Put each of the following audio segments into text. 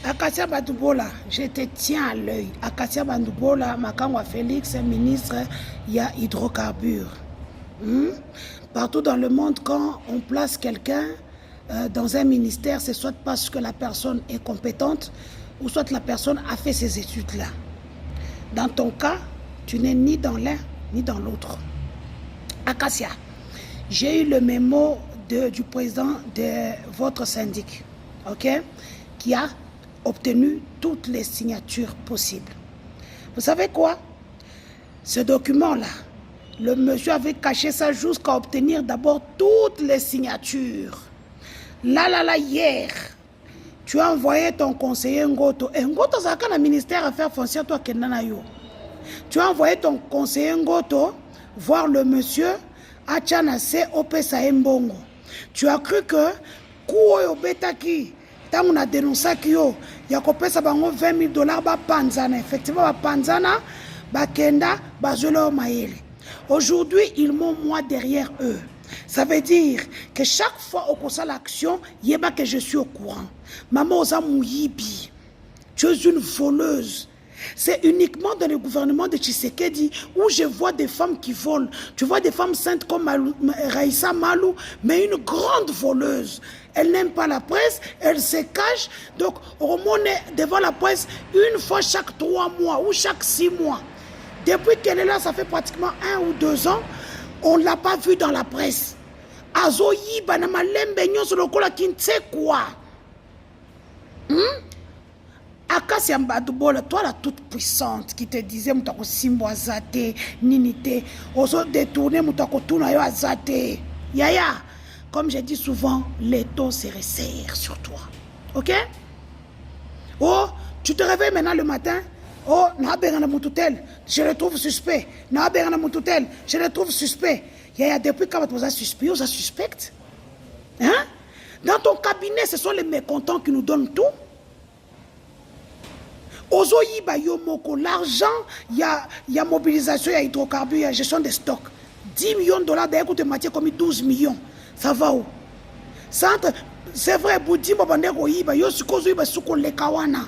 Akasia Bandoubola, je te tiens à l'œil. Akasia Bandoubola, Makangwa Félix, ministre, il y a hydrocarbures. Partout dans le monde, quand on place quelqu'un dans un ministère, c'est soit parce que la personne est compétente, ou soit la personne a fait ces études-là. Dans ton cas, tu n'es ni dans l'un, ni dans l'autre. Akasia, j'ai eu le mémo du président de votre syndic, ok, qui a obtenu toutes les signatures possibles. Vous savez quoi? Ce document-là, le monsieur avait caché ça jusqu'à obtenir d'abord toutes les signatures. Là, hier, tu as envoyé ton conseiller Ngoto. Et Ngoto, ça a un ministère Affaires foncières, toi, Kenanayo. Tu as envoyé ton conseiller Ngoto voir le monsieur Achanase Opesa Mbongo. Tu as cru que Kouo Betaki, tant on a dénoncé qu'il y a 20 000 $, Panzana. Effectivement, Panzana, Bakenda, Bazolo Maele. Aujourd'hui, ils m'ont moi derrière eux. Ça veut dire que chaque fois au cours de l'action, il y a que je suis au courant. Maman Oza Mouyibi, tu es une voleuse. C'est uniquement dans le gouvernement de Tshisekedi où je vois des femmes qui volent. Tu vois des femmes saintes comme Raïssa Malou, mais une grande voleuse. Elle n'aime pas la presse, elle se cache. Donc, on est devant la presse une fois chaque 3 mois ou chaque 6 mois. Depuis qu'elle est là, ça fait pratiquement 1 ou 2 ans, on ne l'a pas vue dans la presse. Azoyi, Banamalembe, Nyonso Lokola, qui ne sait quoi. Akasia Bandoubola, toi la toute puissante qui te disait Moutako Simbo Azate, Ninite, oso détourné Moutako Tunayo Azate. Yaya, comme je dis souvent, les taux se resserrent sur toi. Ok? Oh, tu te réveilles maintenant le matin. Oh, je le trouve suspect. Je le trouve suspect. Yaya, depuis quand tu as suspect, on suspecte? Hein? Dans ton cabinet, ce sont les mécontents qui nous donnent tout. Ozoyi Bayomoko, l'argent, il y a mobilisation, il y a hydrocarbures, il y a gestion des stocks. 10 millions de $, d'ailleurs, coûte matière comme 12 millions. Ça va où? C'est vrai, Boudi Babandeko Yiba, Yosikozo Yiba Suko Lekawana.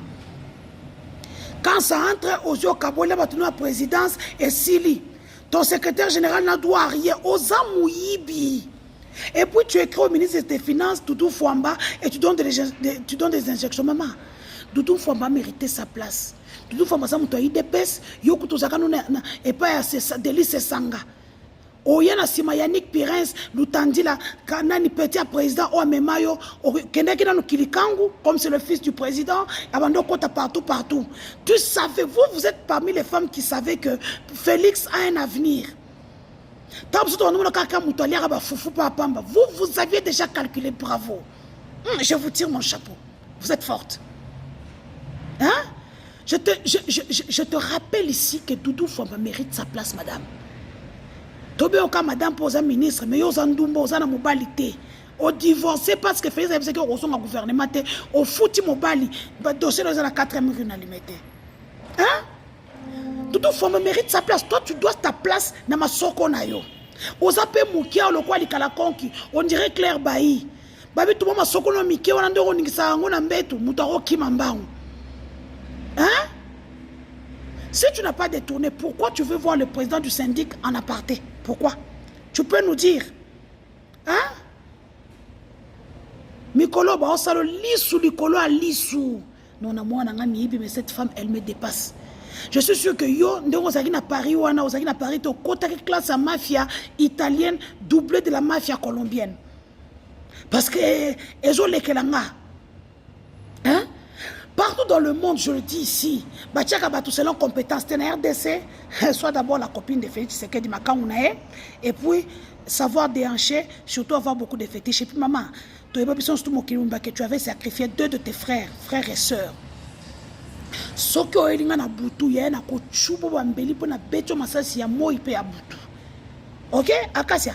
Quand ça entre aux yeux Kabola, la présidence et Sili, ton secrétaire général n'a droit à rien. Ozamouyibi. Et puis tu écris au ministre des Finances, Doudou Fouamba, et tu donnes des injections. Maman, Doudou Fouamba méritait sa place. Doudou Fouamba, ça m'a dit des pèses, Yokuto Zakanouna, et pas Délice Sanga. Oyana Sima Yannick Pirens, Lutandi la Kanani petit président Oamemayo, Kendekina no Kilikangu, comme c'est le fils du président, Abando Kota partout. Tu savais, vous êtes parmi les femmes qui savaient que Félix a un avenir. Vous aviez déjà calculé, bravo. Je vous tire mon chapeau. Vous êtes forte. Hein? Je te rappelle ici que Doudou Fouamba mérite sa place, madame. Tobeoka madame pose un ministre, mais yo zandumbo zana mobilité. Au divorcé parce que Félix avait dit que au gouvernement au fouti mobali, dossier dans la 4e rue n'alimité. Hein? Doudou Fouamba mérite sa place. Toi tu dois ta place dans ma soko na yo. Ozape mukia le quoi likala konki. On dirait Claire Bailly. Babi tout ma soko no mikia on ndoro ningisa ngona mbetu mutaro kimambangu. Hein? Si tu n'as pas détourné, pourquoi tu veux voir le président du syndic en aparté? Pourquoi? Tu peux nous dire. Hein? Mikolo, bah, on s'allo lissou, Mikolo à lissou. Non, mais cette femme, elle me dépasse. Je suis sûr que yo, à Paris, ou à Paris, tu as une classe à mafia italienne doublée de la mafia colombienne. Parce que, ils ont les kelanga. Hein? Partout dans le monde, je le dis ici, selon compétence, RDC, soit d'abord la copine de Félix Tshisekedi Makangounae, et puis savoir déhancher, surtout avoir beaucoup de fétiches. Et puis maman, tu avais sacrifié 2 de tes frères et sœurs. Soko elinga na butu ya na ko chubo bambeli po na beto masasi ya moi pe ya butu. OK, Akasia.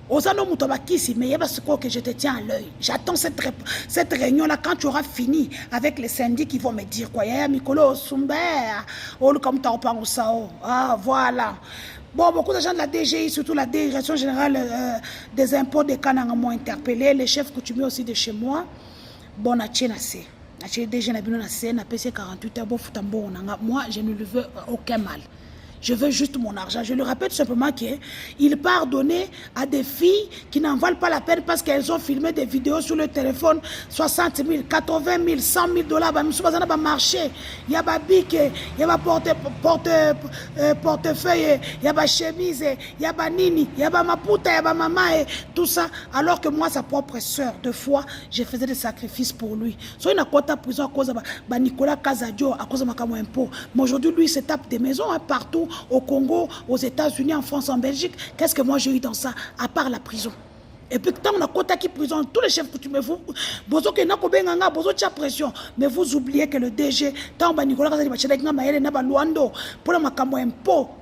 Osano Moutobakisi, mais il y a ce que je te tiens à l'œil. J'attends cette réunion-là quand tu auras fini avec les syndics qui vont me dire quoi. Yaya Mikolo, Sumber, comme tu en sao. Ah, voilà. Bon, beaucoup de gens de la DGI, surtout la Direction Générale des Impôts de Kananga m'ont interpellé. Les chefs coutumiers aussi de chez moi. Bon, à Tchénassé. acheter des jeunes à scène, à PC 48 heures, moi, je ne lui veux aucun mal. Je veux juste mon argent. Je le rappelle tout simplement qu'il part donner à des filles qui n'en valent pas la peine parce qu'elles ont filmé des vidéos sur le téléphone 60 000, 80 000, 100 000 $. Il y a marché, il y a des bic, il y a portefeuille, il y a des chemises, il y a des nini, il y a des maputa, il y a des maman et tout ça. Alors que moi, sa propre soeur, deux fois, je faisais des sacrifices pour lui. So, il a quota prison à cause de Nicolas Casadio, à cause de ma impôt. Mais aujourd'hui, lui, il se tape des maisons partout. Au Congo, aux États-Unis, en France, en Belgique. Qu'est-ce que moi j'ai eu dans ça, à part la prison? Et puis, quand on a quota qui prison, tous les chefs coutumiers, vous, pression, mais vous oubliez que le DG, tant que Nicolas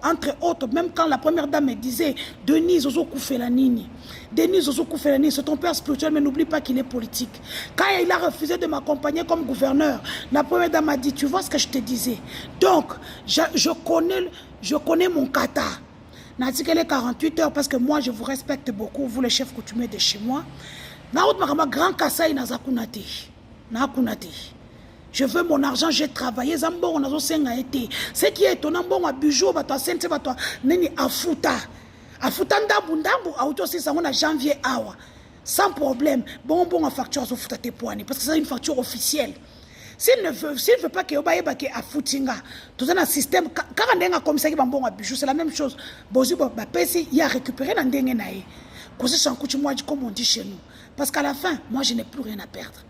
entre autres, même quand la première dame me disait, Denise Ozokou Felanini, Denise Ozokou Felanini, c'est ton père spirituel, mais n'oublie pas qu'il est politique. Quand il a refusé de m'accompagner comme gouverneur, la première dame m'a dit, tu vois ce que je te disais. Donc, je connais mon kata. N'a-t-il que les 48 heures parce que moi je vous respecte beaucoup, vous les chefs coutumiers de chez moi. Grand Kassai Nazakunati. Je veux mon argent, j'ai travaillé. Zambon, on a été. Ce qui est étonnant, bon, à bijou, bato, sente, bato, neni, afuta. Afuta ndambu, a aussi ça, on a janvier, awa. Sans problème. Bon, à facture, à futa te poani. Parce que c'est une facture officielle. S'il ne veut pas que Obaye Bake a foutinga, tout un système, quand on a comme ça, c'est la même chose. Il y a récupéré dans le naïe. Comme on dit chez nous. Parce qu'à la fin, moi, je n'ai plus rien à perdre.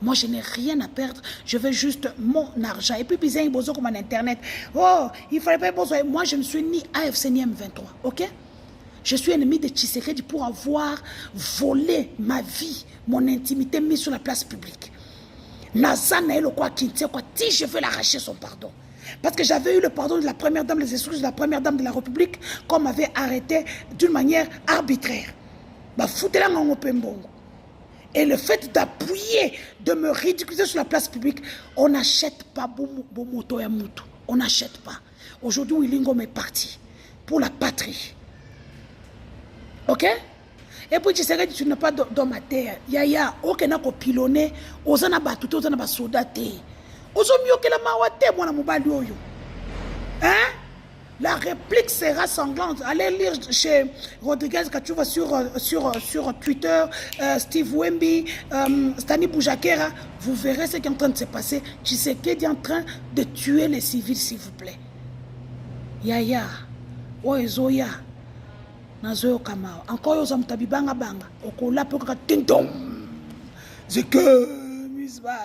Moi, je n'ai rien à perdre. Je veux juste mon argent. Et puis, il y a un besoin comme en Internet. Oh, il ne fallait pas besoin. Moi, je ne suis ni AFC ni M23. OK? Je suis ennemi de Tshisekedi pour avoir volé ma vie, mon intimité mise sur la place publique. Si je veux l'arracher son pardon. Parce que j'avais eu le pardon de la première dame, les excuses de la première dame de la République, qu'on m'avait arrêté d'une manière arbitraire. Et le fait d'appuyer, de me ridiculiser sur la place publique, on n'achète pas Bomoto et Moutou. On n'achète pas. Aujourd'hui, Wilingom est parti pour la patrie. Ok? Et puis tu sais que tu n'es pas dans ma terre. Yaya, aucun n'a pilonné, osana batouté, osana basodaté. Oso mieux que la mawate, moi na mobali oyo. Hein? La réplique sera sanglante. Allez lire chez Rodriguez quand tu vas sur Twitter, Steve Wemby, Stani Boujakera, vous verrez ce qui est en train de se passer. Tu sais qu'il est en train de tuer les civils, s'il vous plaît. Yaya, oezoya. Nazoyo kamao encore yo zamtabibanga banga okola poka tindom zeke misba